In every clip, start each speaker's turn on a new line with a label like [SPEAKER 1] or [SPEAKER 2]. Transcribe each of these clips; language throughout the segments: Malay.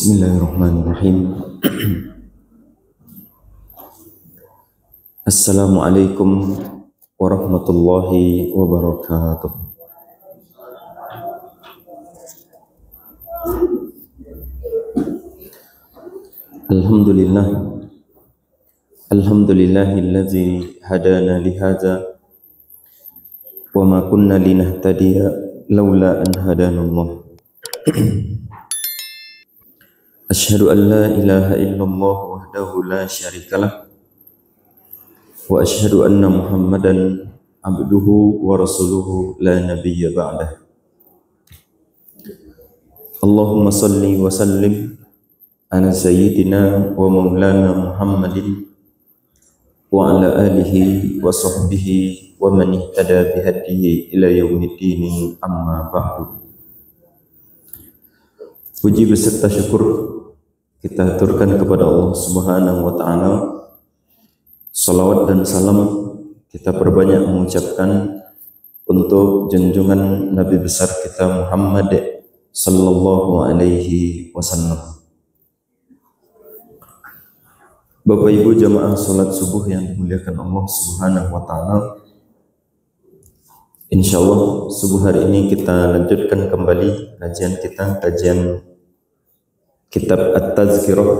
[SPEAKER 1] Bismillahirrahmanirrahim. Assalamualaikum warahmatullahi wabarakatuh. Alhamdulillah. Alhamdulillahilladzi hadana lihadza wa ma kunna linahtadiya laula an hadanallah. Asyhadu an la ilaha illallah wahdahu la syarikalah wa asyhadu anna Muhammadan abduhu wa rasuluhu la nabiyya ba'dah. Allahumma salli wa sallim ala sayyidina wa maulana Muhammadin wa ala alihi wa sahbihi wa man ihtada bihadihi ila yaumiddin, amma ba'du. Puji beserta syukur kita aturkan kepada Allah Subhanahu wa taala. Salawat dan salam kita perbanyak mengucapkan untuk junjungan Nabi besar kita Muhammad sallallahu alaihi wasallam. Bapak Ibu jamaah salat subuh yang dimuliakan Allah Subhanahu wa taala. Insyaallah subuh hari ini kita lanjutkan kembali kajian kita, kajian Kitab At-Tazkirah,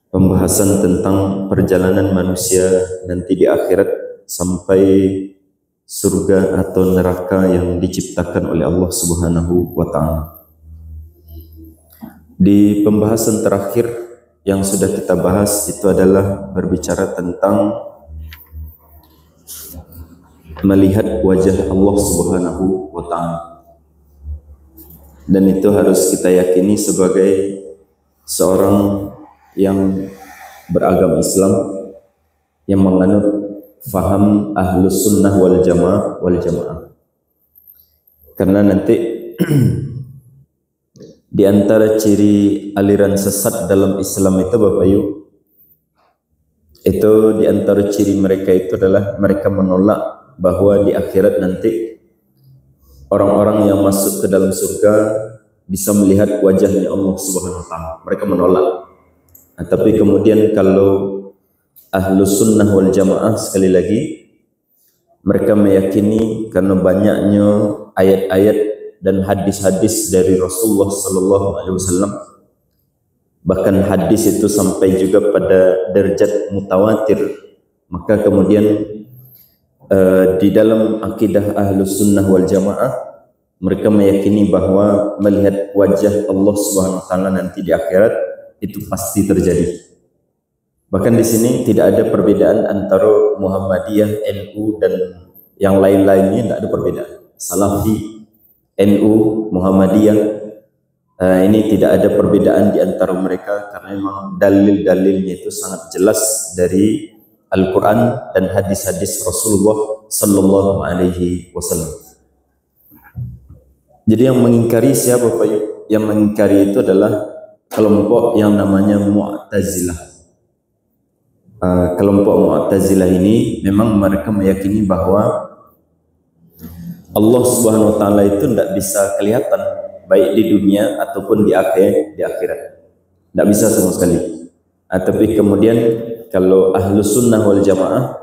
[SPEAKER 1] pembahasan tentang perjalanan manusia nanti di akhirat sampai surga atau neraka yang diciptakan oleh Allah Subhanahu wa taala. Di pembahasan terakhir yang sudah kita bahas itu adalah berbicara tentang melihat wajah Allah Subhanahu wa taala. Dan itu harus kita yakini sebagai seorang yang beragama Islam, yang menganut faham ahlus sunnah wal jamaah. Karena nanti di antara ciri aliran sesat dalam Islam itu Bapak Ibu, itu di antara ciri mereka itu adalah mereka menolak bahwa di akhirat nanti orang-orang yang masuk ke dalam surga bisa melihat wajahnya Allah Subhanahu wa taala. Mereka menolak. Nah, tapi kemudian kalau ahlus sunnah wal jamaah sekali lagi mereka meyakini karena banyaknya ayat-ayat dan hadis-hadis dari Rasulullah sallallahu alaihi wasallam, bahkan hadis itu sampai juga pada derajat mutawatir, maka kemudian di dalam akidah ahlus sunnah wal jamaah mereka meyakini bahwa melihat wajah Allah Subhanahu wa taala nanti di akhirat itu pasti terjadi. Bahkan di sini tidak ada perbedaan antara Muhammadiyah, NU dan yang lain-lainnya, tidak ada perbedaan. Salafi, NU, Muhammadiyah, ini tidak ada perbedaan di antara mereka karena memang dalil-dalilnya itu sangat jelas dari Al-Quran dan hadis-hadis Rasulullah sallallahu alaihi wasallam. Jadi yang mengingkari siapa Pak? Yang mengingkari itu adalah kelompok yang namanya Mu'tazilah. Kelompok Mu'tazilah ini memang mereka meyakini bahwa Allah Subhanahu wa taala itu tidak bisa kelihatan baik di dunia ataupun di akhirat. Tidak bisa sama sekali. Tapi kemudian kalau ahlus sunnah wal jamaah,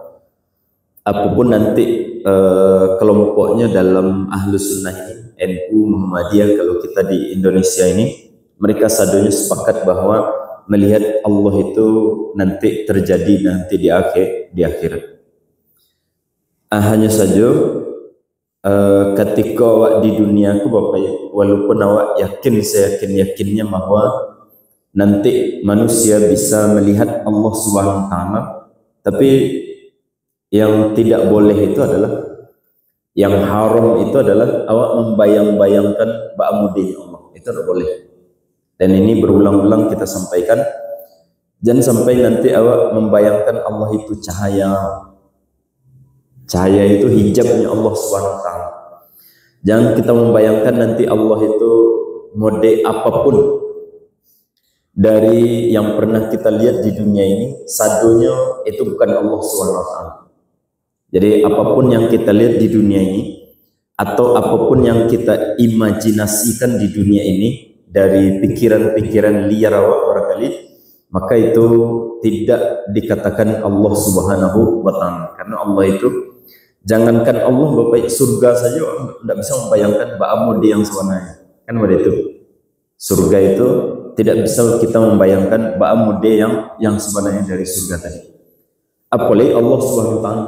[SPEAKER 1] apapun nanti kelompoknya dalam ahlus sunnah ini, NU, Muhammadiyah, kalau kita di Indonesia ini, mereka sadonya sepakat bahwa melihat Allah itu nanti terjadi nanti di akhirat. Hanya saja ketika awak di dunia aku Bapak ya, walaupun awak yakin, saya yakinnya bahwa nanti manusia bisa melihat Allah Subhanahu wa taala, tapi yang tidak boleh itu adalah, yang haram itu adalah awak membayang-bayangkan ba'amudnya Allah. Itu tidak boleh. Dan ini berulang-ulang kita sampaikan, jangan sampai nanti awak membayangkan Allah itu cahaya. Cahaya itu hijabnya Allah Subhanahu wa taala. Jangan kita membayangkan nanti Allah itu mode apapun dari yang pernah kita lihat di dunia ini, sadonya itu bukan Allah Subhanahu wa taala. Jadi apapun yang kita lihat di dunia ini atau apapun yang kita imajinasikan di dunia ini, dari pikiran-pikiran liar awak barangkali, maka itu tidak dikatakan Allah Subhanahu wa taala. Karena Allah itu, jangankan Allah bapak surga saja tidak bisa membayangkan ba'amudi yang sebenarnya. Kan begitu. Surga itu tidak bisa kita membayangkan ba'amudi yang sebenarnya dari surga tadi. Apalagi Allah Subhanahu wa taala.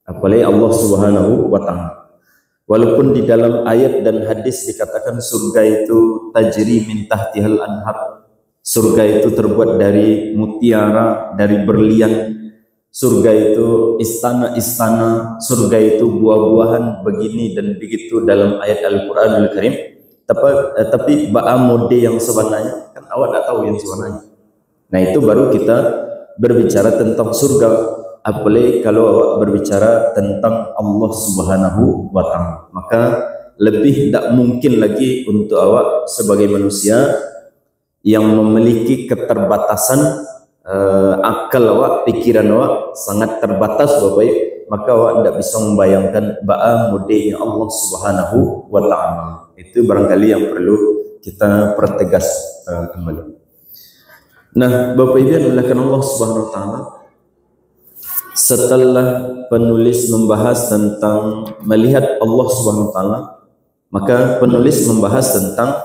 [SPEAKER 1] Apalagi Allah Subhanahu wa taala. Walaupun di dalam ayat dan hadis dikatakan surga itu tajri min tahtihal anhar. Surga itu terbuat dari mutiara, dari berlian. Surga itu istana-istana. Surga itu buah-buahan begini dan begitu dalam ayat Al-Qur'anul Karim. Tapi ba'amode yang sebenarnya kan awak tak tahu yang sebenarnya. Nah itu baru kita berbicara tentang surga. Apalagi kalau awak berbicara tentang Allah Subhanahu wa taala, maka lebih tidak mungkin lagi untuk awak sebagai manusia yang memiliki keterbatasan akal awak, pikiran awak sangat terbatas Bapak, maka awak tidak bisa membayangkan ba'amudnya Allah Subhanahu wa taala. Itu barangkali yang perlu kita pertegas kembali. Nah, Bapak Ibu adalah karena Allah Subhanahu wa taala, setelah penulis membahas tentang melihat Allah Subhanahu wa taala, maka penulis membahas tentang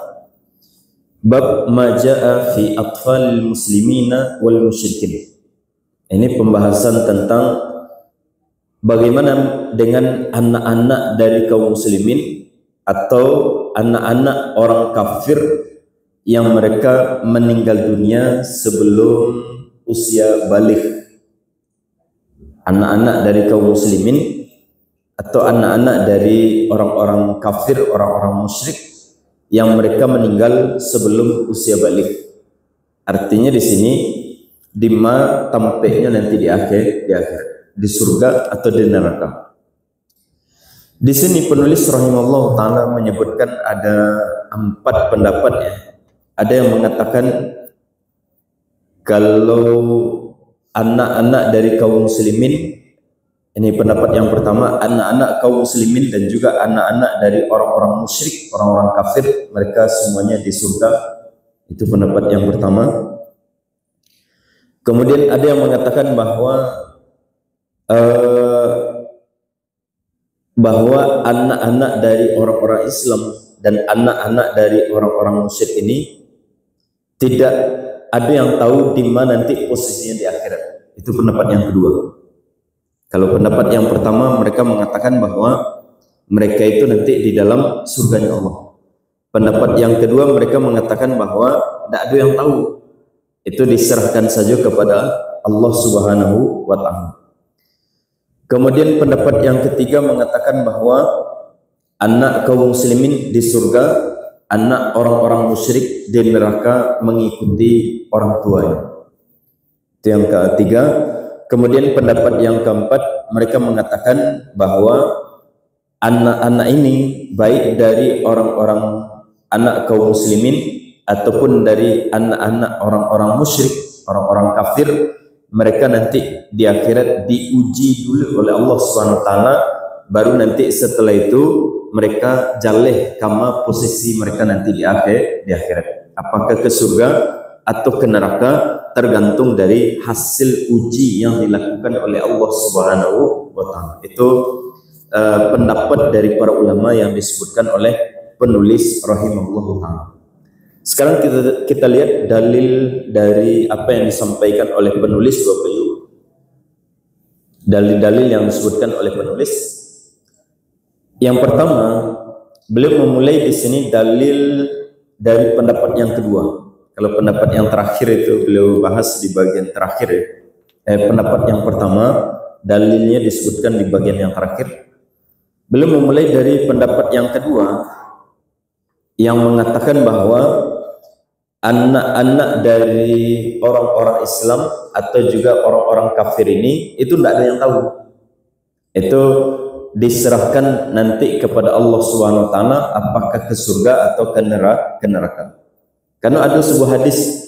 [SPEAKER 1] bab majaa fi atfalil muslimina wal musyrikin. Ini pembahasan tentang bagaimana dengan anak-anak dari kaum muslimin atau anak-anak orang kafir yang mereka meninggal dunia sebelum usia baligh. Anak-anak dari kaum muslimin atau anak-anak dari orang-orang kafir, orang-orang musyrik yang mereka meninggal sebelum usia baligh. Artinya di sini dimana tampaknya nanti di akhir, di surga atau di neraka. Di sini penulis rahimahullah taala menyebutkan ada 4 pendapat ya. Ada yang mengatakan kalau anak-anak dari kaum muslimin, ini pendapat yang pertama, anak-anak kaum muslimin dan juga anak-anak dari orang-orang musyrik, orang-orang kafir, mereka semuanya di surga. Itu pendapat yang pertama. Kemudian ada yang mengatakan bahwa anak-anak dari orang-orang Islam dan anak-anak dari orang-orang musyrik ini tidak ada yang tahu di mana nanti posisinya di akhirat. Itu pendapat yang kedua. Kalau pendapat yang pertama, mereka mengatakan bahwa mereka itu nanti di dalam surganya Allah. Pendapat yang kedua, mereka mengatakan bahwa tidak ada yang tahu. Itu diserahkan saja kepada Allah Subhanahu wa taala. Kemudian pendapat yang ketiga mengatakan bahwa anak kaum muslimin di surga, anak orang-orang musyrik di neraka mengikuti orang tuanya. Itu yang ketiga. Kemudian pendapat yang keempat, mereka mengatakan bahwa anak-anak ini baik dari orang-orang anak kaum muslimin ataupun dari anak-anak orang-orang musyrik, orang-orang kafir, mereka nanti di akhirat diuji dulu oleh Allah Subhanahu wa taala, baru nanti setelah itu mereka jaleh kama posisi mereka nanti di akhirat. Apakah ke surga atau ke neraka, tergantung dari hasil uji yang dilakukan oleh Allah Subhanahu wa taala. Itu pendapat dari para ulama yang disebutkan oleh penulis rahimahullah taala. Sekarang kita lihat dalil dari apa yang disampaikan oleh penulis Bapak Ibu. Dalil-dalil yang disebutkan oleh penulis. Yang pertama, beliau memulai di sini dalil dari pendapat yang kedua. Kalau pendapat yang terakhir itu beliau bahas di bagian terakhir ya. Pendapat yang pertama, dalilnya disebutkan di bagian yang terakhir. Beliau memulai dari pendapat yang kedua yang mengatakan bahwa anak-anak dari orang-orang Islam atau juga orang-orang kafir ini itu tidak ada yang tahu. Itu diserahkan nanti kepada Allah Subhanahu wa taala apakah ke surga atau ke neraka. Karena ada sebuah hadis.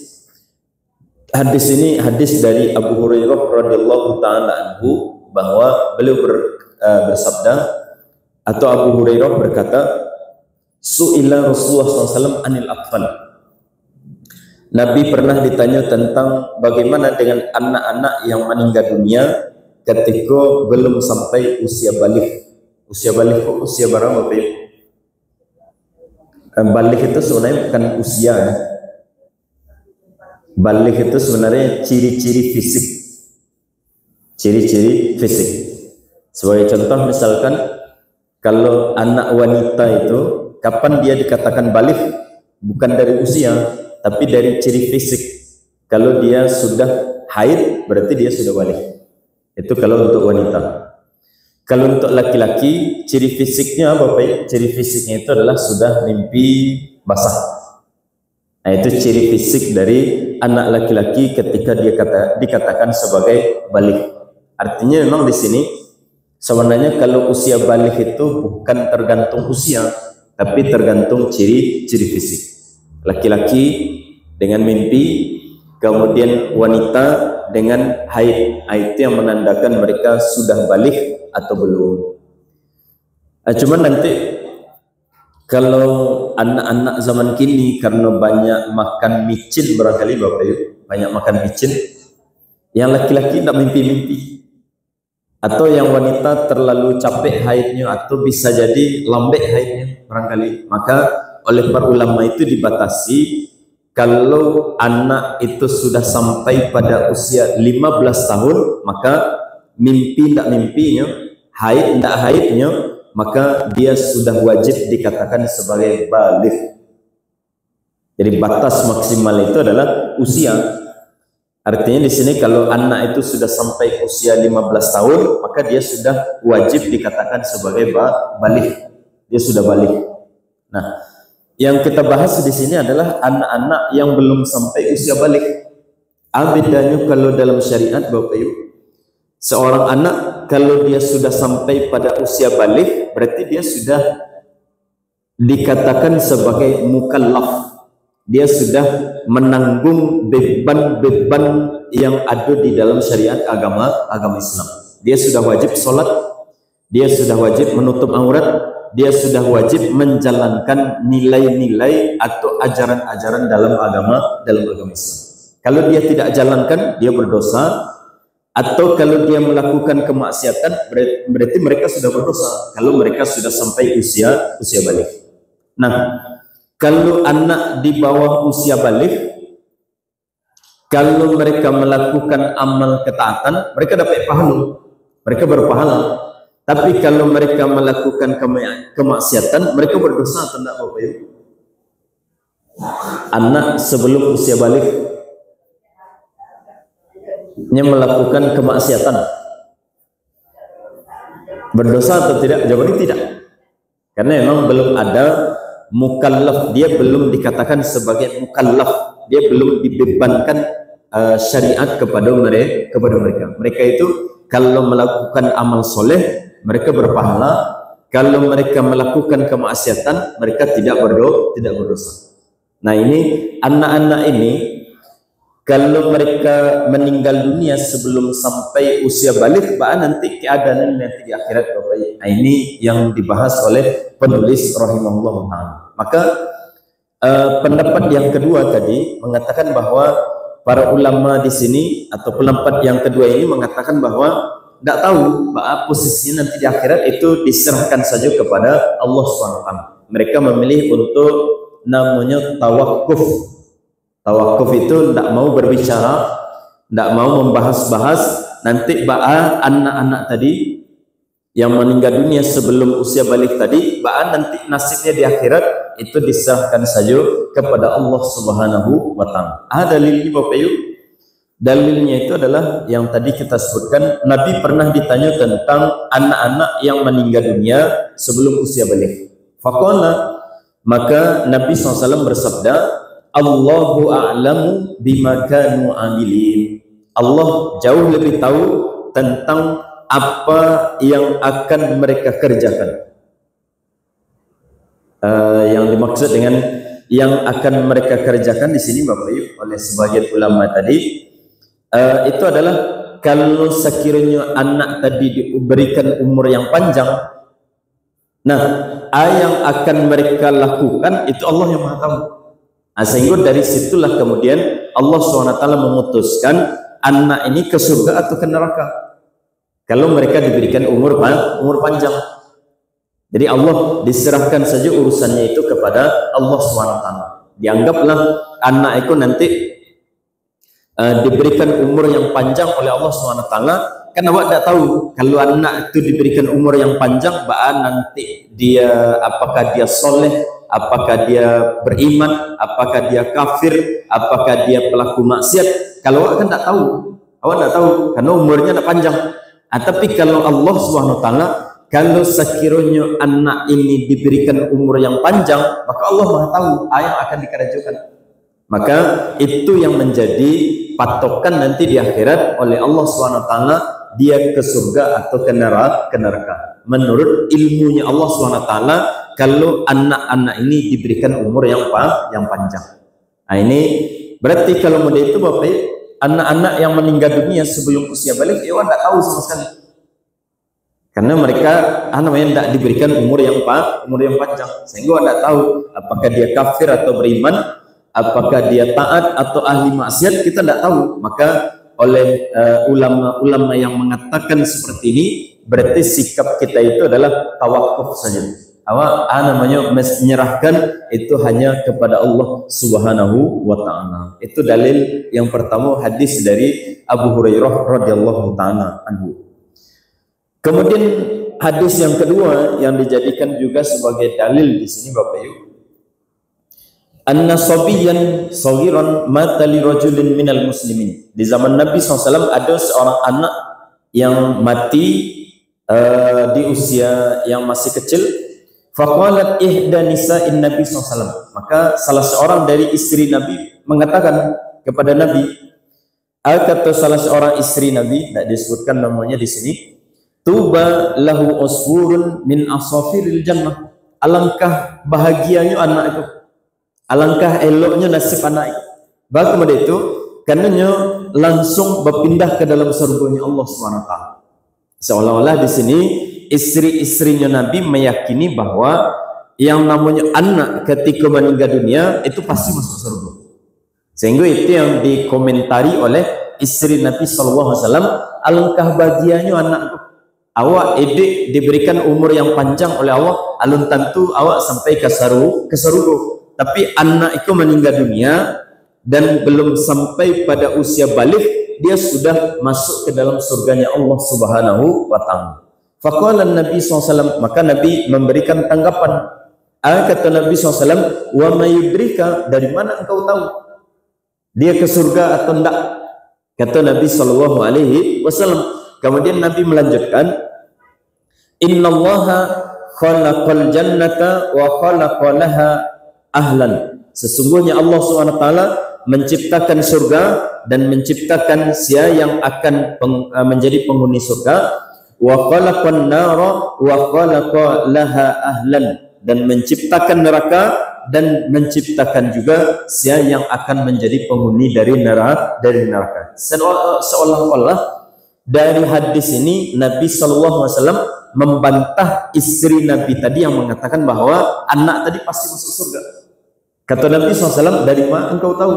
[SPEAKER 1] Hadis ini hadis dari Abu Hurairah radhiyallahu taala anhu, bahwa beliau bersabda, atau Abu Hurairah berkata, Su'ila Rasulullah SAW anil atfal. Nabi pernah ditanya tentang bagaimana dengan anak-anak yang meninggal dunia ketika belum sampai usia balik. Usia balik itu usia berapa, Pak? Balik itu sebenarnya bukan usia. Balik itu sebenarnya ciri-ciri fisik. Ciri-ciri fisik. Sebagai contoh misalkan kalau anak wanita itu kapan dia dikatakan balik? Bukan dari usia, tapi dari ciri fisik. Kalau dia sudah haid berarti dia sudah balik. Itu kalau untuk wanita. Kalau untuk laki-laki ciri fisiknya apa, Pak? Ciri fisiknya itu adalah sudah mimpi basah. Nah, itu ciri fisik dari anak laki-laki ketika dia dikatakan sebagai balik. Artinya memang di sini sebenarnya kalau usia balik itu bukan tergantung usia, tapi tergantung ciri-ciri fisik. Laki-laki dengan mimpi, kemudian wanita dengan haid. Haid itu yang menandakan mereka sudah balik atau belum. Cuman nanti kalau anak-anak zaman kini karena banyak makan micin barangkali Bapak Ibu, banyak makan micin, yang laki-laki tidak mimpi-mimpi. Atau yang wanita terlalu capek haidnya, atau bisa jadi lambek haidnya barangkali. Maka oleh para ulama itu dibatasi kalau anak itu sudah sampai pada usia 15 tahun, maka mimpi tidak mimpinya, haid tidak haidnya, maka dia sudah wajib dikatakan sebagai balik. Jadi batas maksimal itu adalah usia. Artinya di sini kalau anak itu sudah sampai usia 15 tahun, maka dia sudah wajib dikatakan sebagai balik. Dia sudah balik. Nah, yang kita bahas di sini adalah anak-anak yang belum sampai usia balik. Bedanya kalau dalam syariat Bapak Ibu, seorang anak kalau dia sudah sampai pada usia balik, berarti dia sudah dikatakan sebagai mukallaf. Dia sudah menanggung beban-beban yang ada di dalam syariat agama Islam. Dia sudah wajib sholat, dia sudah wajib menutup aurat, dia sudah wajib menjalankan nilai-nilai atau ajaran-ajaran dalam agama Islam. Kalau dia tidak jalankan, dia berdosa. Atau kalau dia melakukan kemaksiatan, berarti mereka sudah berdosa. Kalau mereka sudah sampai usia balik. Nah, kalau anak di bawah usia balik, kalau mereka melakukan amal ketaatan, mereka dapat pahala, mereka berpahala. Tapi kalau mereka melakukan kemaksiatan, mereka berdosa atau tidak, Bapak Ibu? Anak sebelum usia balik yang melakukan kemaksiatan, berdosa atau tidak? Jawabannya tidak. Karena memang belum ada mukallaf, dia belum dikatakan sebagai mukallaf, dia belum dibebankan syariat kepada mereka. Mereka itu kalau melakukan amal soleh mereka berpahala, kalau mereka melakukan kemaksiatan mereka tidak berdosa. Nah, ini anak-anak ini kalau mereka meninggal dunia sebelum sampai usia balik, nanti keadaan nanti di akhirat Bapak. Nah, ini yang dibahas oleh penulis rahimahullah ta'ala. Maka pendapat yang kedua tadi mengatakan bahwa para ulama di sini, atau pendapat yang kedua ini mengatakan bahwa tidak tahu bahwa posisinya nanti di akhirat itu diserahkan saja kepada Allah SWT. Mereka memilih untuk namanya tawakuf. Tawakuf itu tidak mau berbicara, tidak mau membahas-bahas. Nanti anak-anak tadi yang meninggal dunia sebelum usia balik tadi, nanti nasibnya di akhirat itu diserahkan saja kepada Allah Subhanahu wa Ta'ala. Dalilnya Bapak Ibu, dalilnya itu adalah yang tadi kita sebutkan. Nabi pernah ditanya tentang anak-anak yang meninggal dunia sebelum usia balik. Faqala, maka Nabi SAW bersabda, Allahu a'lamu bima kanu amilin. Allah jauh lebih tahu tentang apa yang akan mereka kerjakan. Yang dimaksud dengan yang akan mereka kerjakan di sini Bapak Ibu oleh sebagian ulama tadi, itu adalah kalau sekiranya anak tadi diberikan umur yang panjang, nah yang akan mereka lakukan itu Allah yang Maha tahu. Sehingga dari situlah kemudian Allah SWT memutuskan anak ini ke surga atau ke neraka kalau mereka diberikan umur panjang. Jadi Allah diserahkan saja urusannya itu kepada Allah SWT. Dianggaplah anak itu nanti diberikan umur yang panjang oleh Allah SWT. Kan awak tidak tahu kalau anak itu diberikan umur yang panjang, nanti dia apakah dia soleh, apakah dia beriman, apakah dia kafir, apakah dia pelaku maksiat. Kalau awak kan tidak tahu, karena umurnya tidak panjang. Tapi kalau Allah SWT, kalau sekiranya anak ini diberikan umur yang panjang, maka Allah Maha tahu apa yang akan dikerajukan. Maka itu yang menjadi patokan nanti di akhirat oleh Allah SWT, dia ke surga atau ke neraka. Menurut ilmunya Allah SWT, kalau anak-anak ini diberikan umur yang panjang. Ini berarti kalau model itu Bapak, anak-anak yang meninggal dunia sebelum usia balik, tidak tahu sama sekali. Karena mereka tidak diberikan umur yang panjang, sehingga tidak tahu apakah dia kafir atau beriman, apakah dia taat atau ahli maksiat, kita tidak tahu. Maka oleh ulama-ulama yang mengatakan seperti ini, berarti sikap kita itu adalah tawakuf saja. Menyerahkan itu hanya kepada Allah Subhanahu wa Ta'ala. Itu dalil yang pertama, hadis dari Abu Hurairah radhiyallahu ta'ala anhu. Kemudian hadis yang kedua yang dijadikan juga sebagai dalil di sini Bapak Ibu, anna sabiyan saghiran mata li rajulin minal muslimin. Di zaman Nabi SAW ada seorang anak yang mati di usia yang masih kecil. Faqalat ihda nisa'in Nabi SAW. Maka salah seorang dari istri Nabi mengatakan kepada Nabi, kata salah seorang istri Nabi, tidak disebutkan namanya di sini, tuba lahu usfurun min asafiril jannah. Alangkah bahagianya anak itu, alangkah eloknya nasib anak itu. Bagaimana itu? Karenanya langsung berpindah ke dalam surganya Allah SWT. Seolah-olah di sini istri-istrinya Nabi meyakini bahwa yang namanya anak ketika meninggal dunia itu pasti masuk surga. Sehingga itu yang dikomentari oleh istri Nabi SAW, alangkah bahagianya anak itu. Awak edik diberikan umur yang panjang oleh Allah, alun tentu awak sampai ke surga. Tapi anak itu meninggal dunia dan belum sampai pada usia balik, dia sudah masuk ke dalam surganya Allah Subhanahu wa Ta'ala. Faqala Nabi SAW, maka Nabi memberikan tanggapan. Kata Nabi SAW, wa mayudrika, dari mana engkau tahu dia ke surga atau tidak? Kata Nabi SAW. Kemudian Nabi melanjutkan, innallaha khalaqal jannata wa khalaqalaha ahlan. Sesungguhnya Allah SWT menciptakan surga dan menciptakan siapa yang akan menjadi penghuni surga. Wa khalaqan nara wa khalaqalaha ahlan, dan menciptakan neraka dan menciptakan juga siapa yang akan menjadi penghuni dari neraka. Seolah-olah dari hadis ini Nabi SAW membantah istri Nabi tadi yang mengatakan bahwa anak tadi pasti masuk surga. Kata Nabi SAW, dari mana engkau tahu?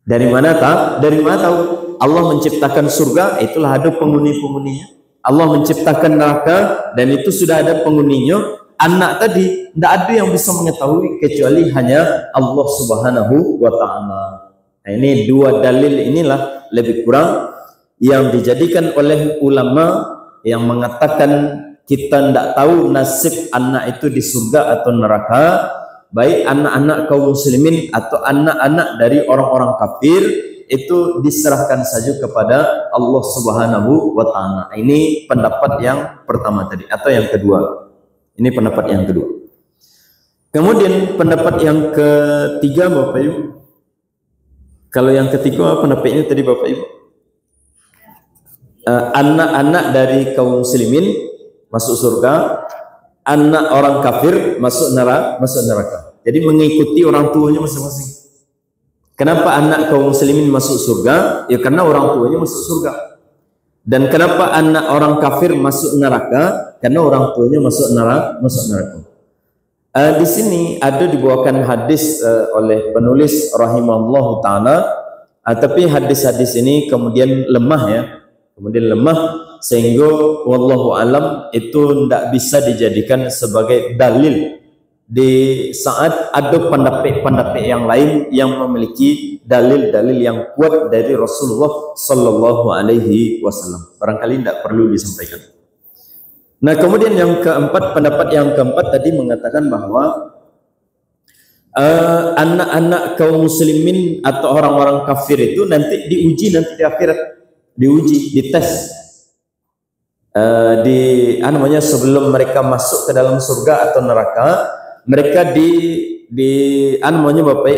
[SPEAKER 1] Dari mana tahu? Allah menciptakan surga, itulah ada penghuni-penghuninya. Allah menciptakan neraka dan itu sudah ada penghuninya. Anak tadi tidak ada yang bisa mengetahui kecuali hanya Allah Subhanahu wa Ta'ala. Nah, ini dua dalil inilah lebih kurang yang dijadikan oleh ulama yang mengatakan kita tidak tahu nasib anak itu di surga atau neraka, baik anak-anak kaum muslimin atau anak-anak dari orang-orang kafir, itu diserahkan saja kepada Allah Subhanahu wa Ta'ala. Ini pendapat yang pertama tadi atau yang kedua. Ini pendapat yang kedua. Kemudian pendapat yang ketiga Bapak Ibu. Kalau yang ketiga pendapatnya tadi Bapak Ibu, anak-anak dari kaum muslimin masuk surga, anak orang kafir masuk neraka. Jadi mengikuti orang tuanya masing-masing. Kenapa anak kaum muslimin masuk surga? Ya karena orang tuanya masuk surga. Dan kenapa anak orang kafir masuk neraka? Karena orang tuanya masuk neraka. Di sini ada dibawakan hadis oleh penulis rahimahullah taala, tapi hadis-hadis ini kemudian lemah ya, sehingga wallahu alam itu tidak bisa dijadikan sebagai dalil di saat ada pendapat yang lain yang memiliki dalil-dalil yang kuat dari Rasulullah Sallallahu Alaihi Wasallam. Barangkali tidak perlu disampaikan. Nah, kemudian yang keempat, pendapat yang keempat tadi mengatakan bahwa anak-anak kaum muslimin atau orang-orang kafir itu nanti diuji nanti di akhirat, dites. Sebelum mereka masuk ke dalam surga atau neraka, mereka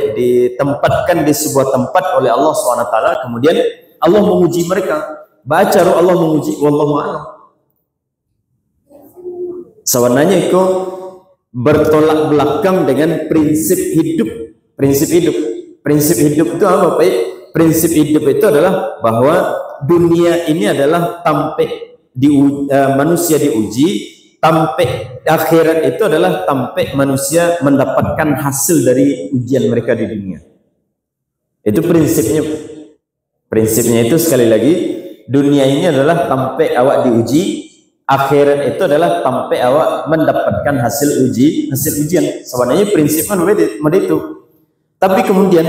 [SPEAKER 1] ditempatkan di sebuah tempat oleh Allah SWT. Kemudian Allah menguji mereka. Baca Allah menguji, wallahu a'lam. Sebenarnya itu bertolak belakang dengan prinsip hidup. Prinsip hidup itu apa, Pak? Prinsip hidup itu adalah bahwa dunia ini adalah manusia diuji, sampai akhirat itu adalah sampai manusia mendapatkan hasil dari ujian mereka di dunia. Itu prinsipnya. Prinsipnya itu sekali lagi, dunia ini adalah sampai awak diuji, akhirat itu adalah sampai awak mendapatkan hasil ujian. Sebenarnya prinsipnya itu. Tapi kemudian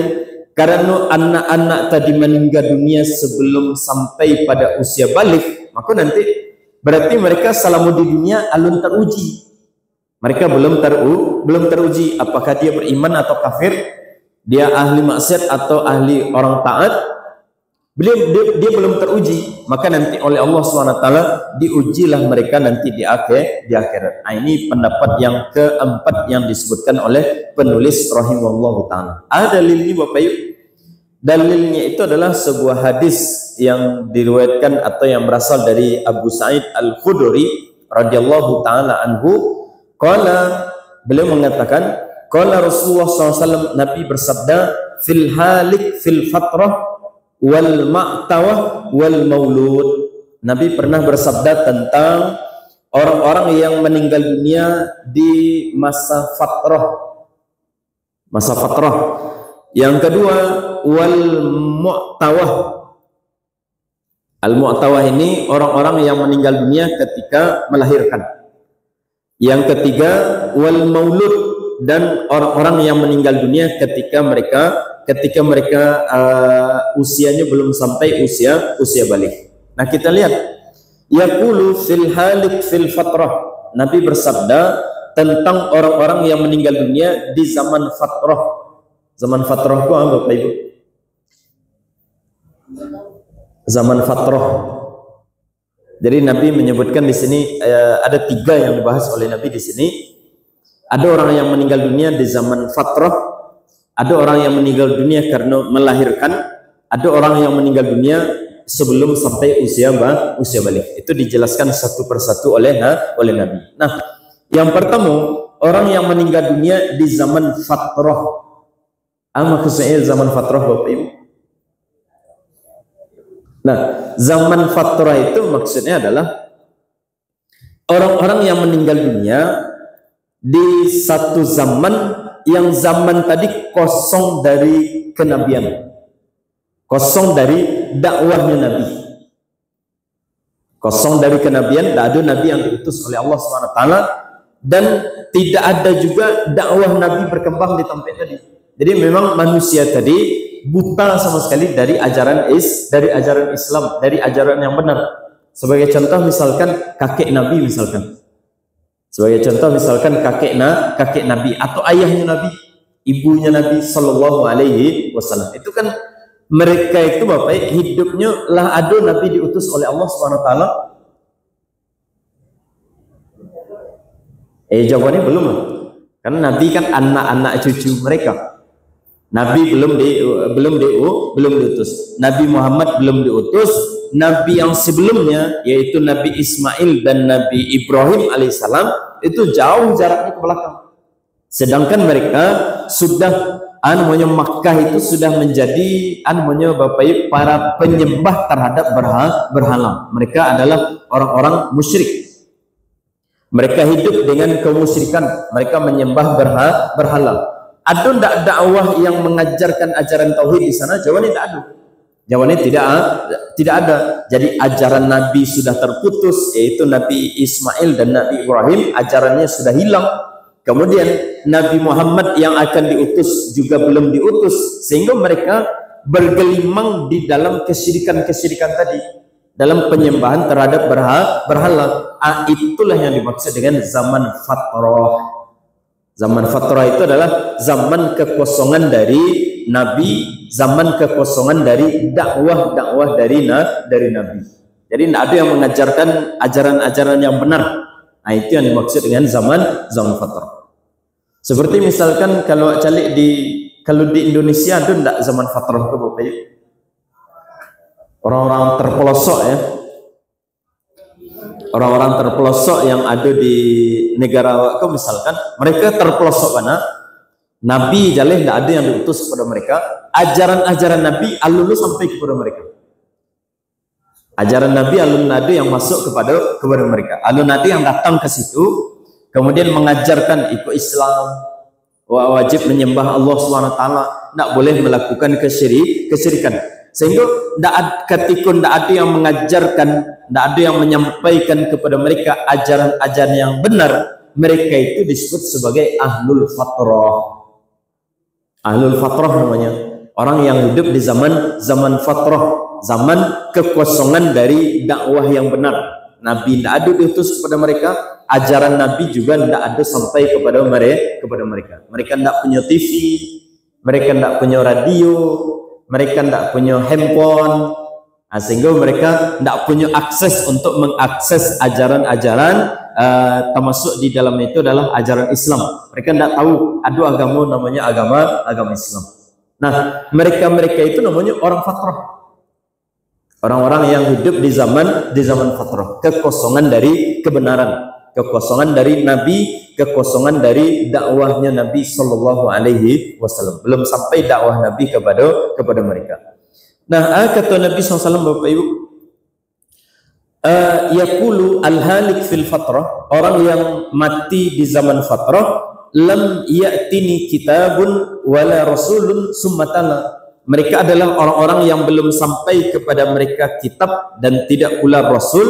[SPEAKER 1] karena anak-anak tadi meninggal dunia sebelum sampai pada usia balik, maka nanti berarti mereka selama di dunia alun teruji. Mereka belum teruji apakah dia beriman atau kafir, dia ahli maksiat atau ahli orang taat. Dia belum teruji, maka nanti oleh Allah SWT diujilah mereka nanti di akhirat. Nah, ini pendapat yang keempat yang disebutkan oleh penulis rahimahullah ta'ala. Ada dalilnya Bapak Ibu. Dalilnya itu adalah sebuah hadis yang diriwayatkan atau yang berasal dari Abu Sa'id Al-Khudri radhiyallahu taala anhu. Beliau mengatakan, qala Rasulullah SAW, Nabi bersabda, fil halik fil fatrah wal ma'tawah wal maulud. Nabi pernah bersabda tentang orang-orang yang meninggal dunia di masa fatrah. Yang kedua, wal mu'tawah. Al mu'tawah ini orang-orang yang meninggal dunia ketika melahirkan. Yang ketiga, wal maulud, dan orang-orang yang meninggal dunia ketika mereka usianya belum sampai usia balik. Nah, kita lihat, yaqulu fil halik fil fatrah. Nabi bersabda tentang orang-orang yang meninggal dunia di zaman fatrah. Zaman fatrah itu apa, Bapak Ibu? Zaman fatrah. Jadi Nabi menyebutkan di sini ada tiga yang dibahas oleh Nabi di sini. Ada orang yang meninggal dunia di zaman fatrah, ada orang yang meninggal dunia karena melahirkan, ada orang yang meninggal dunia sebelum sampai usia balik. Itu dijelaskan satu persatu oleh Nabi. Nah, yang pertama, orang yang meninggal dunia di zaman fatrah. Maksudnya zaman fatrah, Bapak Ibu. Nah, zaman fatrah itu maksudnya adalah orang-orang yang meninggal dunia di satu zaman yang zaman tadi kosong dari kenabian, kosong dari dakwahnya Nabi, kosong dari kenabian. Tidak ada Nabi yang diutus oleh Allah SWT, dan tidak ada juga dakwah Nabi berkembang di tempat tadi. Jadi memang manusia tadi buta sama sekali dari ajaran Islam, dari ajaran yang benar. Sebagai contoh misalkan kakek Nabi kakek Nabi atau ayahnya Nabi, ibunya Nabi Sallallahu Alaihi Wasallam. Itu kan mereka itu Bapak hidupnya lah ada Nabi diutus oleh Allah SWT. Jawabannya belum. Karena Nabi kan anak-anak cucu mereka. Nabi belum diutus. Nabi Muhammad belum diutus. Nabi yang sebelumnya yaitu Nabi Ismail dan Nabi Ibrahim alaihissalam itu jauh jaraknya ke belakang. Sedangkan mereka sudah Makkah itu sudah menjadi Bapak Ibu para penyembah terhadap berhala. Mereka adalah orang-orang musyrik. Mereka hidup dengan kemusyrikan, mereka menyembah berhala. Ada ndak dakwah yang mengajarkan ajaran tauhid di sana? Jawabannya tidak ada. Jawabannya tidak ada. Jadi ajaran Nabi sudah terputus, yaitu Nabi Ismail dan Nabi Ibrahim, ajarannya sudah hilang. Kemudian Nabi Muhammad yang akan diutus juga belum diutus, sehingga mereka bergelimang di dalam kesyirikan-kesyirikan tadi, dalam penyembahan terhadap berhala. Itulah yang dimaksud dengan zaman fatrah. Zaman fatrah itu adalah zaman kekosongan dari Nabi, zaman kekosongan dari dakwah dari Nabi. Jadi tidak ada yang mengajarkan ajaran-ajaran yang benar. Nah, itu yang dimaksud dengan zaman fatrah. Seperti misalkan kalau di Indonesia ada tidak zaman fatrah itu, Bapak Ibu? Orang-orang terpelosok ya. Orang-orang terpelosok yang ada di negara itu misalkan, mereka terpelosok mana? Nabi jaleh tidak ada yang diutus kepada mereka. Ajaran-ajaran Nabi alun sampai kepada mereka. Ajaran Nabi alun ada yang masuk kepada mereka. Alun ada yang datang ke situ, kemudian mengajarkan ikut Islam, wajib menyembah Allah SWT, tidak boleh melakukan kesyirikan. Sehingga ketika tidak ada yang mengajarkan, tidak ada yang menyampaikan kepada mereka ajaran-ajaran yang benar, mereka itu disebut sebagai ahlul fatrah. Ahlul fatrah namanya, orang yang hidup di zaman fatrah, zaman kekosongan dari dakwah yang benar. Nabi tidak ada diutus kepada mereka, ajaran Nabi juga tidak ada sampai kepada mereka. Mereka tidak punya TV, mereka tidak punya radio, mereka tidak punya handphone, sehingga mereka tidak punya akses untuk mengakses ajaran-ajaran, termasuk di dalam itu adalah ajaran Islam. Mereka tidak tahu ada agama namanya agama Islam. Nah, mereka itu namanya orang fatrah. Orang-orang yang hidup di zaman fatrah, kekosongan dari kebenaran, kekosongan dari Nabi, kekosongan dari dakwahnya Nabi Sallallahu Alaihi Wasallam. Belum sampai dakwah Nabi kepada mereka. Nah, kata Nabi SAW, Bapak Ibu, yaqulu al-halik fil fatrah, orang yang mati di zaman fatrah, lam ya'tini kitabun wala rasulun summatana. Mereka adalah orang-orang yang belum sampai kepada mereka kitab dan tidak pula rasul.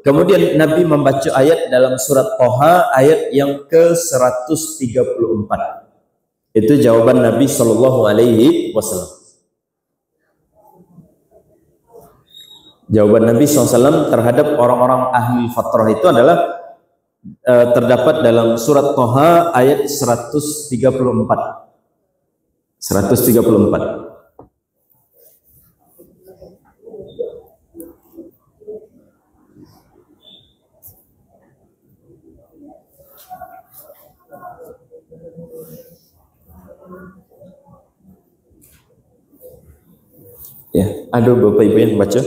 [SPEAKER 1] Kemudian Nabi membaca ayat dalam surat Toha ayat yang ke-134. Itu jawaban Nabi Sallallahu Alaihi Wasallam. Jawaban Nabi SAW terhadap orang-orang ahli fatrah itu adalah terdapat dalam surat Toha ayat 134. 134. Ya, ada Bapak Ibu yang baca.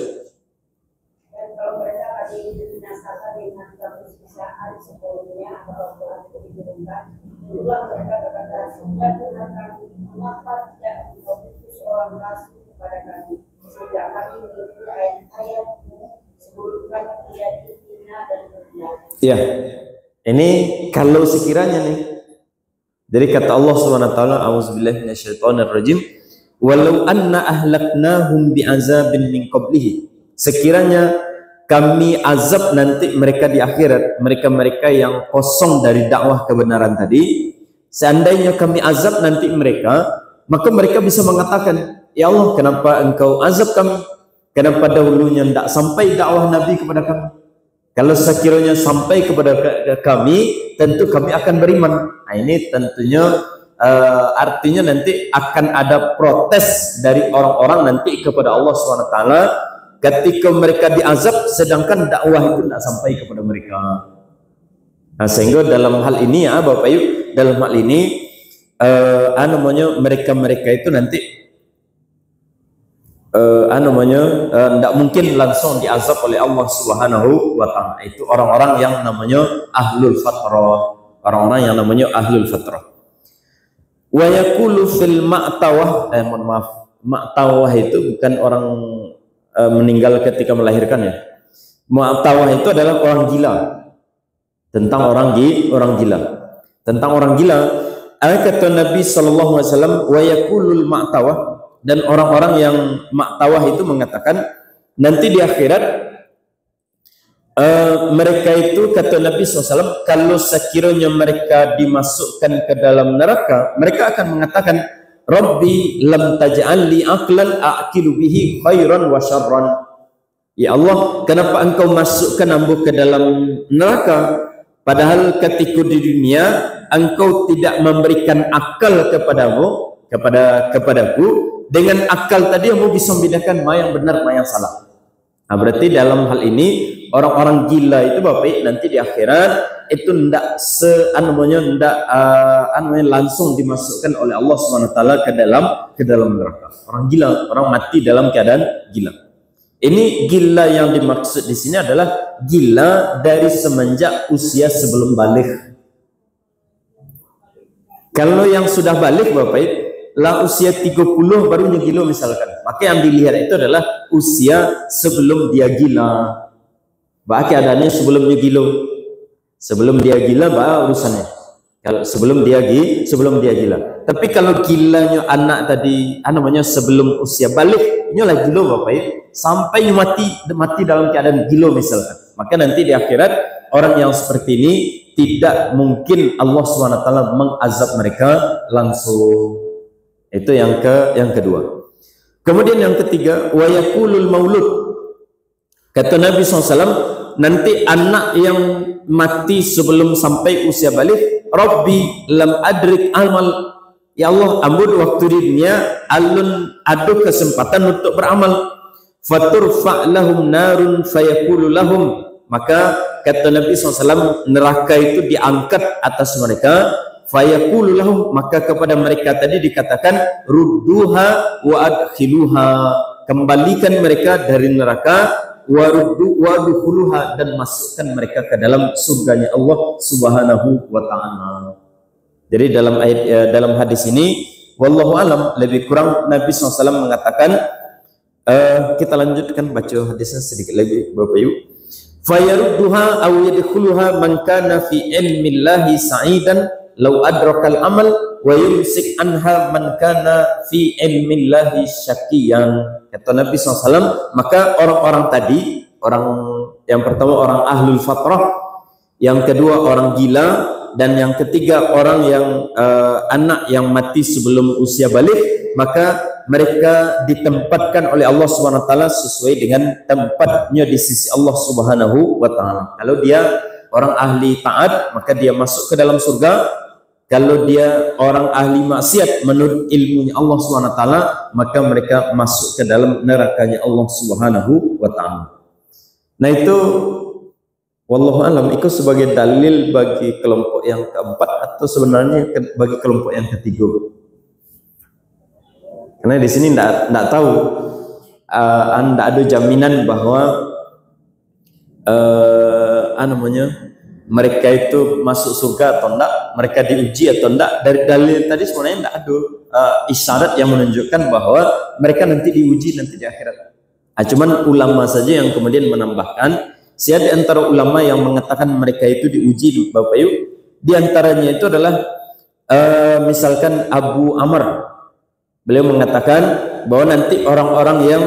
[SPEAKER 1] Ya, ini kalau sekiranya nih, dari kata Allah SWT, a'udzubillahi minasyaitonirrajim, walau anna ahlaknahum bi'azabin min qablihi, sekiranya kami azab nanti mereka di akhirat, mereka-mereka yang kosong dari dakwah kebenaran tadi, seandainya kami azab nanti mereka, maka mereka bisa mengatakan, ya Allah, kenapa engkau azab kami? Kenapa dahulunya tidak sampai dakwah Nabi kepada kami? Kalau sekiranya sampai kepada kami, tentu kami akan beriman. Nah, ini tentunya artinya nanti akan ada protes dari orang-orang nanti kepada Allah SWT ketika mereka diazab, sedangkan dakwah itu tidak sampai kepada mereka. Nah, sehingga dalam hal ini ya Bapak Ibu, dalam hal ini mereka itu nanti tidak mungkin langsung diazab oleh Allah Subhanahu wa Ta'ala. Itu orang-orang yang namanya ahlul fatrah, orang-orang yang namanya ahlul fatrah. Wa yaqulu fil ma'tawah, ma'tawah itu bukan orang meninggal ketika melahirkan ya. Ma'tawah itu adalah orang gila. tentang orang gila. Tentang orang gila, kata Nabi sallallahu alaihi wasallam, wa yaqulul ma'tawah, dan orang-orang yang ma'tawah itu mengatakan nanti di akhirat mereka itu, kata Nabi SAW, kalau sekiranya mereka dimasukkan ke dalam neraka, mereka akan mengatakan, Rabbi lam taj'al li aqlan a'qilu bihi khairan wa syarran. Ya Allah, kenapa engkau masukkan ambu ke dalam neraka, padahal ketika di dunia engkau tidak memberikan akal kepadaku, dengan akal tadi kamu bisa membedakan mana yang benar, mana yang salah. Nah, berarti dalam hal ini orang-orang gila itu Bapak nanti di akhirat itu ndak langsung dimasukkan oleh Allah Subhanahu wa taala ke dalam neraka. Orang gila, orang mati dalam keadaan gila. Ini gila yang dimaksud di sini adalah gila dari semenjak usia sebelum balik. Kalau yang sudah balik Bapak lah usia 30 barunya gila misalkan, maka yang dilihat itu adalah usia sebelum dia gila. Bah keadaannya sebelumnya gila. Sebelum dia gila bah urusannya. Kalau sebelum dia gila. Tapi kalau gilanya anak tadi, namanya sebelum usia balik, ini lah gila Bapak sampai mati dalam keadaan gila misalkan. Maka nanti di akhirat orang yang seperti ini tidak mungkin Allah SWT mengazab mereka langsung. Itu yang kedua. Kemudian yang ketiga, wa yaqulul maulud. Kata Nabi SAW, nanti anak yang mati sebelum sampai usia balik, Rabbi lam adrik amal. Ya Allah, ambud waktu di dunia alun ada kesempatan untuk beramal. Faturfa lahum narun fayaqulu lahum. Maka kata Nabi SAW, neraka itu diangkat atas mereka. Fayaqulu lahum, maka kepada mereka tadi dikatakan rudduha wa adkhiluha, kembalikan mereka dari neraka, wa dukhuluha, dan masukkan mereka ke dalam surganya Allah Subhanahu wa taala. Jadi dalam hadis ini wallahu alam lebih kurang Nabi SAW mengatakan, kita lanjutkan baca hadisnya sedikit lagi Bapak Ibu. Fayarudduha aw yadkhuluha man kana fi ilmillahi sa'idan law adrakal amal wa yumsik anha man kana fi ilmillahi syaqiyan. Kata Nabi SAW, maka orang-orang tadi, orang yang pertama orang ahlul fatrah, yang kedua orang gila, dan yang ketiga orang yang anak yang mati sebelum usia balik, maka mereka ditempatkan oleh Allah Subhanahu wa taala sesuai dengan tempatnya di sisi Allah Subhanahu wa taala. Kalau dia orang ahli taat, maka dia masuk ke dalam surga. Kalau dia orang ahli maksiat menurut ilmunya Allah Subhanahu wa taala, maka mereka masuk ke dalam nerakanya Allah Subhanahu wa taala. Nah itu wallahu alam itu sebagai dalil bagi kelompok yang keempat atau sebenarnya bagi kelompok yang ketiga. Karena di sini tidak tahu, anda ada jaminan bahwa mereka itu masuk surga atau enggak, mereka diuji atau enggak. Dari dalil tadi sebenarnya tidak ada isyarat yang menunjukkan bahwa mereka nanti diuji nanti di akhirat. Cuman ulama saja yang kemudian menambahkan, siapa di antara ulama yang mengatakan mereka itu diuji Bapak Ibu, di antaranya itu adalah misalkan Abu Amr. Beliau mengatakan bahwa nanti orang-orang yang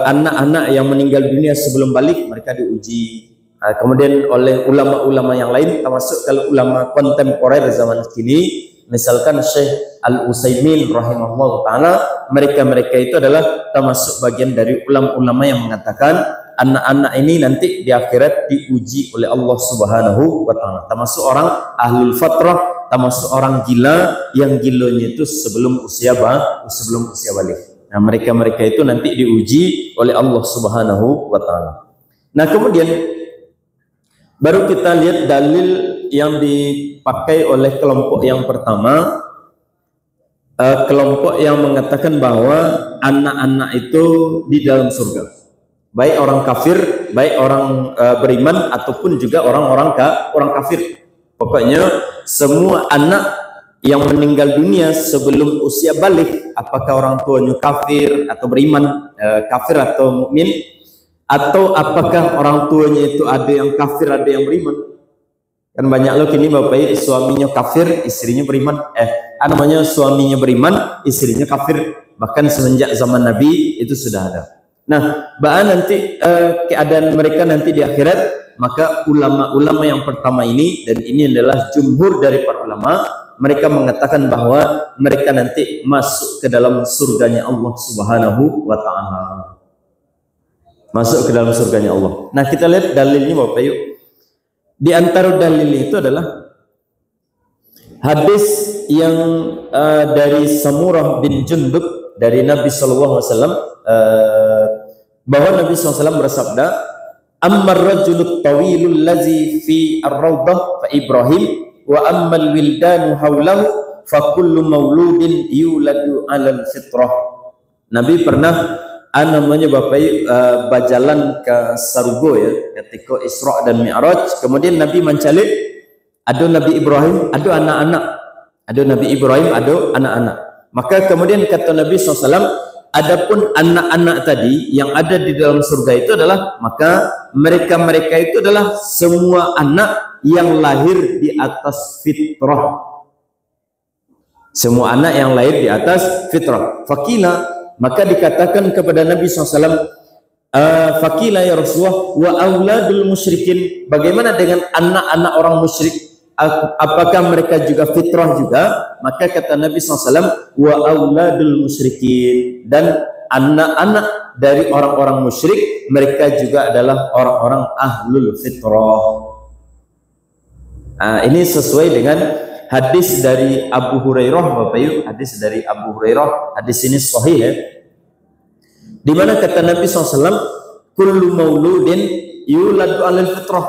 [SPEAKER 1] anak-anak yang meninggal dunia sebelum balik mereka diuji. Kemudian oleh ulama-ulama yang lain, termasuk kalau ulama kontemporer zaman kini, misalkan Syekh Al-Utsaimin rahimahullah ta'ala, mereka itu adalah termasuk bagian dari ulama-ulama yang mengatakan anak-anak ini nanti di akhirat diuji oleh Allah Subhanahu wa ta'ala, termasuk orang ahlul fatrah, termasuk orang gila yang gilanya itu sebelum usia balik. Nah mereka itu nanti diuji oleh Allah Subhanahu wa ta'ala. Nah kemudian baru kita lihat dalil yang dipakai oleh kelompok yang pertama, kelompok yang mengatakan bahwa anak-anak itu di dalam surga, baik orang kafir, baik orang beriman ataupun juga orang kafir. Pokoknya semua anak yang meninggal dunia sebelum usia balik, apakah orang tuanya kafir atau beriman, kafir atau mukmin, atau apakah orang tuanya itu ada yang kafir, ada yang beriman, Kan banyak loh kini Bapak Ibu suaminya kafir, istrinya beriman. Suaminya beriman, istrinya kafir. Bahkan semenjak zaman Nabi itu sudah ada. Nah, nanti keadaan mereka nanti di akhirat, maka ulama-ulama yang pertama ini, dan ini adalah jumhur dari para ulama, mereka mengatakan bahwa mereka nanti masuk ke dalam surganya Allah Subhanahu wa Ta'ala. Masuk ke dalam surganya Allah. Nah, kita lihat dalilnya Bapak Ibu. Di antara dalil itu adalah hadis yang dari Samurah bin Jundub dari Nabi SAW, bahwa Nabi SAW bersabda, "Ammar rajulul tawilul ladzi fi ar-rawdah fa Ibrahim wa ammal wildanu haulahu fa kullu mauludin yuladu 'alal fitrah." Nabi pernah namanya Bapak berjalan ke Sarugo ya, ketika Isra dan Mi'raj. Kemudian Nabi mencalik, ada Nabi Ibrahim, ada anak-anak. Ada Nabi Ibrahim, ada anak-anak. Maka kemudian kata Nabi SAW, adapun anak-anak tadi yang ada di dalam surga itu adalah, maka mereka-mereka itu adalah semua anak yang lahir di atas fitrah. Semua anak yang lahir di atas fitrah. Fakila, maka dikatakan kepada Nabi SAW, fakila ya Rasulullah, wa auladul musyrikin, bagaimana dengan anak-anak orang musyrik, apakah mereka juga fitrah juga? Maka kata Nabi SAW, wa auladul musyrikin, dan anak-anak dari orang-orang musyrik mereka juga adalah orang-orang ahlul fitrah. Ini sesuai dengan hadis dari Abu Hurairah, Bapak Ibu, hadis dari Abu Hurairah, hadis ini sahih ya. Di mana kata Nabi SAW, kullu mauludin yuladu 'alal fitrah.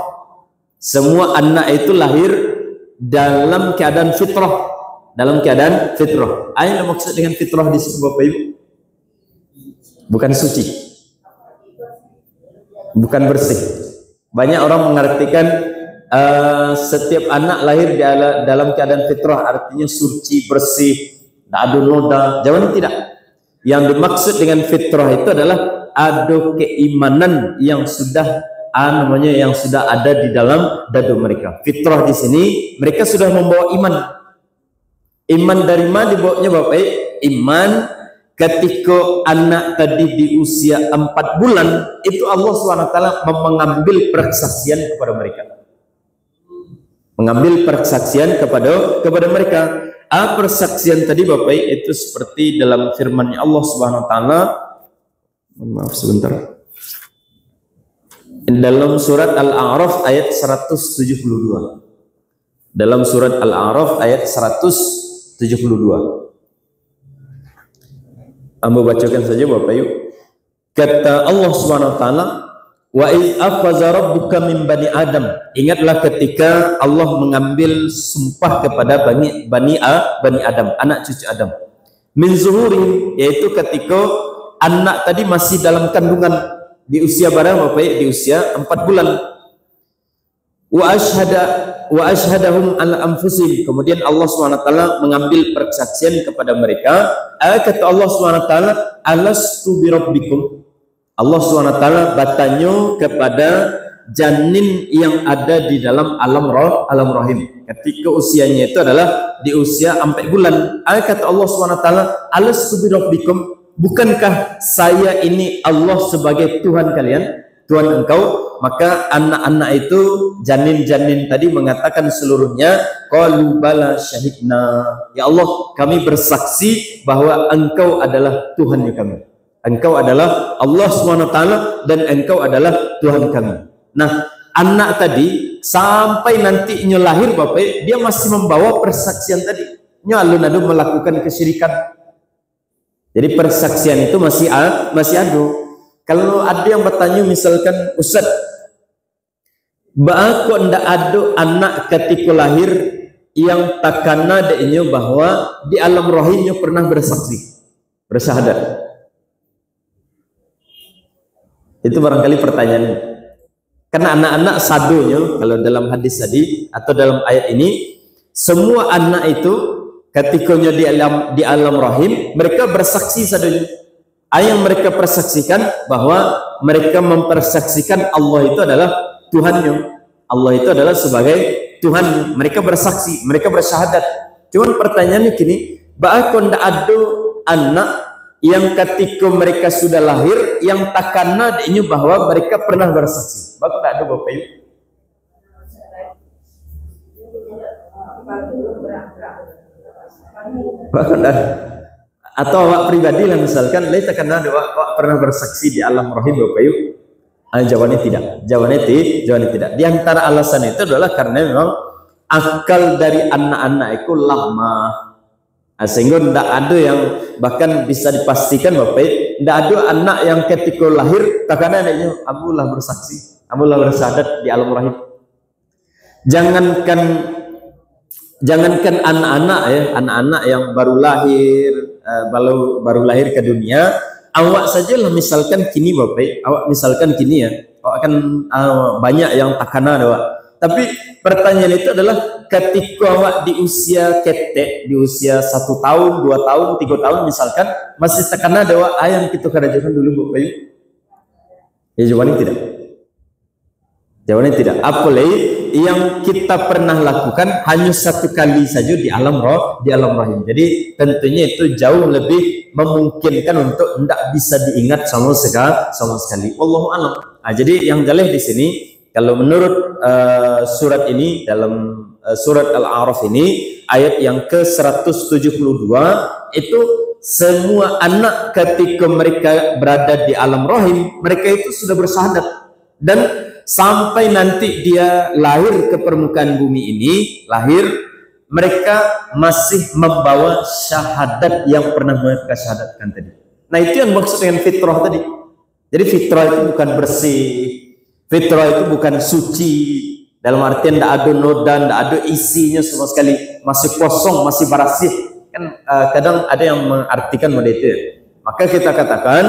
[SPEAKER 1] Semua anak itu lahir dalam keadaan fitrah, dalam keadaan fitrah. Apa yang maksud dengan fitrah di sini Bapak Ibu? Bukan suci, bukan bersih. Banyak orang mengartikan setiap anak lahir dalam keadaan fitrah, artinya suci, bersih, tidak ada noda. Jangan, tidak. Yang dimaksud dengan fitrah itu adalah ada keimanan yang sudah yang sudah ada di dalam dada mereka. Fitrah di sini mereka sudah membawa iman. Iman dari mana dibawanya Bapak? Iman ketika anak tadi di usia 4 bulan itu Allah SWT mengambil persaksian kepada mereka. Mengambil persaksian kepada mereka. Persaksian tadi Bapak itu seperti dalam firman Allah Subhanahu wa taala. Maaf sebentar. Dalam surat Al-A'raf ayat 172. Dalam surat Al-A'raf ayat 172. Amba bacakan saja Bapak Ibu. Kata Allah Subhanahu wa taala, wa iz akhadha rabbuka min bani Adam. Ingatlah ketika Allah mengambil sumpah kepada bani Adam, anak cucu Adam. Min zuhuri, yaitu ketika anak tadi masih dalam kandungan di usia berapa Bapak? Di usia 4 bulan. Wa ashhadahum ala anfusihim. Kemudian Allah SWT mengambil persaksian kepada mereka. Kata Allah SWT, alastu birabbikum. Allah SWT bertanya kepada janin yang ada di dalam alam rahim. Ketika usianya itu adalah di usia 4 bulan. Kata Allah SWT, alastu birabbikum, bukankah saya ini Allah sebagai Tuhan kalian, Tuhan engkau? Maka anak-anak itu, janin-janin tadi mengatakan seluruhnya, qalu bala syahidna. Ya Allah, kami bersaksi bahwa engkau adalah Tuhannya kami. Engkau adalah Allah SWT dan engkau adalah Tuhan kami. Nah, anak tadi sampai nantinya lahir Bapak, dia masih membawa persaksian tadi. Alun-alun melakukan kesyirikan. Jadi persaksian itu masih ada. Kalau ada yang bertanya misalkan, Ustaz, kok ndak ada anak ketika lahir yang takana adanya bahwa di alam rahimnya pernah bersaksi, bersyahadat? Itu barangkali pertanyaannya. Karena anak-anak sadonya, kalau dalam hadis tadi atau dalam ayat ini, semua anak itu ketikanya di alam rahim, mereka bersaksi sadonya. Yang mereka persaksikan bahwa mereka mempersaksikan Allah itu adalah Tuhannya. Allah itu adalah sebagai Tuhan, mereka bersaksi, mereka bersyahadat. Cuman pertanyaannya gini, bahkan ndak ada anak yang ketika mereka sudah lahir yang takana adanya bahwa mereka pernah bersaksi. Bahkan ndak ada Bapak Ibu. Bahkan dah. Atau awak pribadi lah misalkan, lain takana awak pernah bersaksi di alam rahim Bapak Ibu. Jawabannya tidak. Jawabannya tidak. Di antara alasan itu adalah karena memang akal dari anak-anak itu lama. Sehingga tidak ada yang bahkan bisa dipastikan Bapak, tidak ada anak yang ketika lahir takkan adanya abulah bersaksi, abulah bersyahadat di alam rahim. Jangankan anak-anak ya, anak-anak yang baru lahir ke dunia, awak sajalah misalkan kini Bapak, awak misalkan kini ya, awak akan banyak yang takana ada. Tapi pertanyaan itu adalah ketika awak di usia ketek, di usia 1 tahun, 2 tahun, 3 tahun misalkan, masih takana ada awak ayam kita kerjakan dulu Bapak Ibu. Ya jawabannya tidak. Jawabannya tidak. Apalagi yang kita pernah lakukan hanya 1 kali saja di alam rahim. Jadi tentunya itu jauh lebih memungkinkan untuk tidak bisa diingat sama sekali. Wallahu a'lam. Jadi yang jelas di sini, kalau menurut surat ini, dalam surat Al-A'raf ini, ayat yang ke-172, itu semua anak ketika mereka berada di alam rahim, mereka itu sudah bersyahadat. Dan sampai nanti dia lahir ke permukaan bumi ini, mereka masih membawa syahadat yang pernah mereka syahadatkan tadi. Nah itu yang maksud dengan fitrah tadi. Jadi fitrah itu bukan bersih, fitrah itu bukan suci, dalam artian tidak ada noda, tidak ada isinya sama sekali, masih kosong, masih barasih. Kan kadang ada yang mengartikan model itu. Maka kita katakan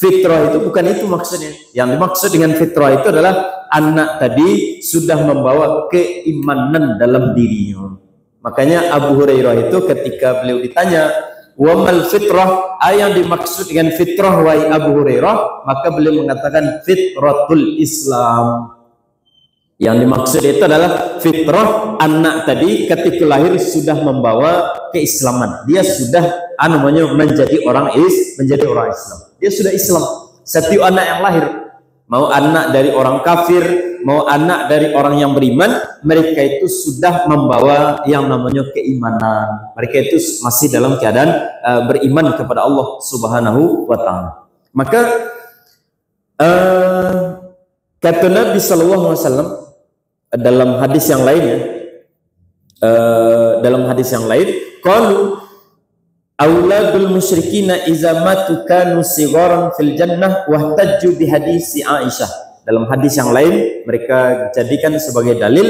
[SPEAKER 1] fitrah itu bukan itu maksudnya. Yang dimaksud dengan fitrah itu adalah anak tadi sudah membawa keimanan dalam dirinya. Makanya Abu Hurairah itu ketika beliau ditanya, wa mal fitrah, yang dimaksud dengan fitrah wahai Abu Hurairah, maka beliau mengatakan fitratul Islam. Yang dimaksud itu adalah fitrah anak tadi ketika lahir sudah membawa keislaman. Dia sudah menjadi orang Islam. Dia sudah Islam. Setiap anak yang lahir, mau anak dari orang kafir, mau anak dari orang yang beriman, mereka itu sudah membawa yang namanya keimanan. Mereka itu masih dalam keadaan beriman kepada Allah Subhanahu wa taala. Maka kata Nabi sallallahu alaihi wasallam dalam hadis yang lain qalu auladul musyrikina iza matu kanu sigharan fil jannah wahtajju bi hadisi Aisyah. Dalam hadis yang lain mereka jadikan sebagai dalil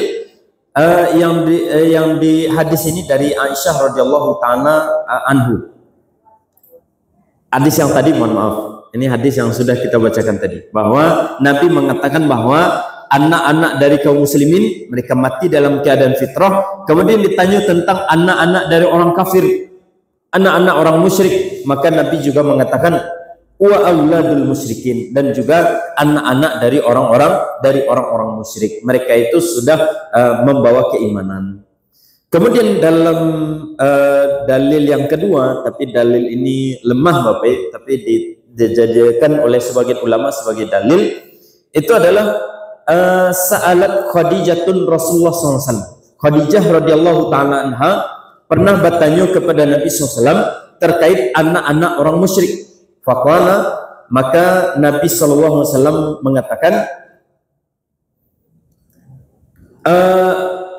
[SPEAKER 1] yang di hadis ini dari Aisyah radhiyallahu taala anhu. Hadis yang tadi, mohon maaf, ini hadis yang sudah kita bacakan tadi, bahwa Nabi mengatakan bahwa anak-anak dari kaum muslimin mereka mati dalam keadaan fitrah. Kemudian ditanya tentang anak-anak dari orang kafir, anak-anak orang musyrik, maka Nabi juga mengatakan wa auladul musyrikin, dan juga anak-anak dari orang-orang musyrik. Mereka itu sudah membawa keimanan. Kemudian dalam dalil yang kedua, tapi dalil ini lemah Bapak, tapi dijadikan oleh sebagian ulama sebagai dalil, itu adalah sa'alat Khadijatun Rasulullah SAW. Khadijah radhiyallahu ta'ala anha pernah bertanya kepada Nabi SAW terkait anak-anak orang musyrik. Faqala, maka Nabi SAW mengatakan,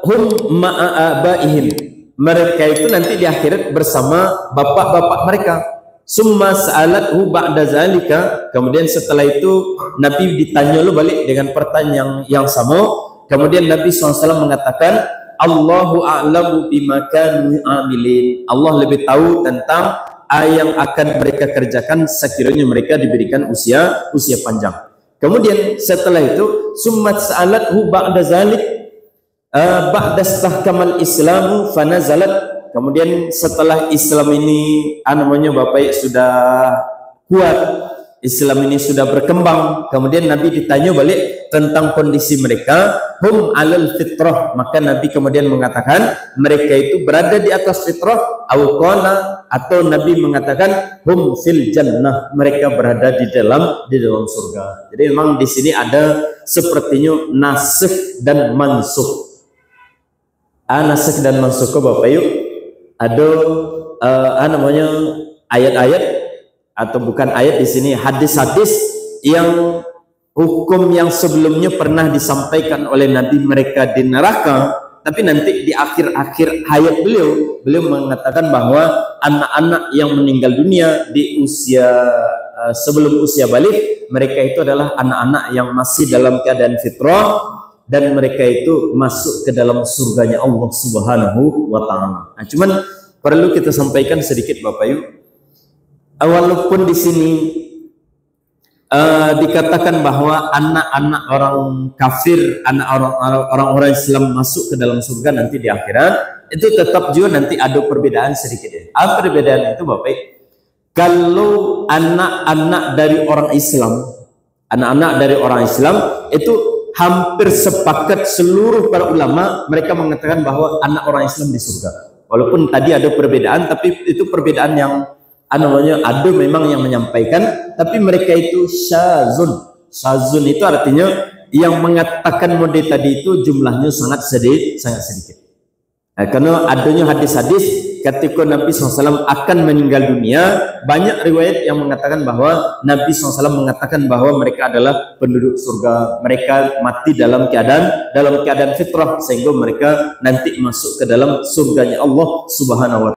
[SPEAKER 1] hum ma'abaihim, mereka itu nanti di akhirat bersama bapak-bapak mereka. Summa sa'alathu ba'da zalika, kemudian setelah itu Nabi ditanya balik dengan pertanyaan yang sama. Kemudian Nabi SAW mengatakan, Allahu a'lamu bima kanu amilin, Allah lebih tahu tentang yang akan mereka kerjakan sekiranya mereka diberikan usia panjang. Kemudian setelah itu summa sa'alathu ba'da zalik ba'da istahkamal islamu fanazalat, kemudian setelah Islam ini Bapak sudah kuat, Islam ini sudah berkembang, kemudian Nabi ditanya balik tentang kondisi mereka, hum alal fitrah, maka Nabi kemudian mengatakan mereka itu berada di atas fitrah, atau Nabi mengatakan hum fil jannah, mereka berada di dalam surga. Jadi memang di sini ada sepertinya nasikh dan mansukh. Nasikh dan mansukh Bapak Ibu, ada namanya ayat-ayat atau bukan ayat di sini, hadis-hadis yang hukum yang sebelumnya pernah disampaikan oleh Nabi mereka di neraka, tapi nanti di akhir-akhir hayat beliau mengatakan bahwa anak-anak yang meninggal dunia di usia sebelum usia balik, mereka itu adalah anak-anak yang masih dalam keadaan fitrah dan mereka itu masuk ke dalam surganya Allah Subhanahu wa taala. Nah, cuman perlu kita sampaikan sedikit Bapak Ibu, walaupun di sini dikatakan bahwa anak-anak orang kafir, anak orang-orang Islam masuk ke dalam surga nanti di akhirat, itu tetap juga nanti ada perbedaan sedikit ya. Apa perbedaan itu Bapak? Kalau anak-anak dari orang Islam, itu hampir sepakat seluruh para ulama mereka mengatakan bahwa anak orang Islam di surga. Walaupun tadi ada perbedaan, tapi itu perbedaan yang ada memang yang menyampaikan, tapi mereka itu syazun itu artinya yang mengatakan model tadi itu jumlahnya sangat sedikit. Nah, karena adanya hadis-hadis ketika Nabi SAW akan meninggal dunia, banyak riwayat yang mengatakan bahwa Nabi SAW mengatakan bahwa mereka adalah penduduk surga, mereka mati dalam keadaan fitrah, sehingga mereka nanti masuk ke dalam surganya Allah Subhanahu wa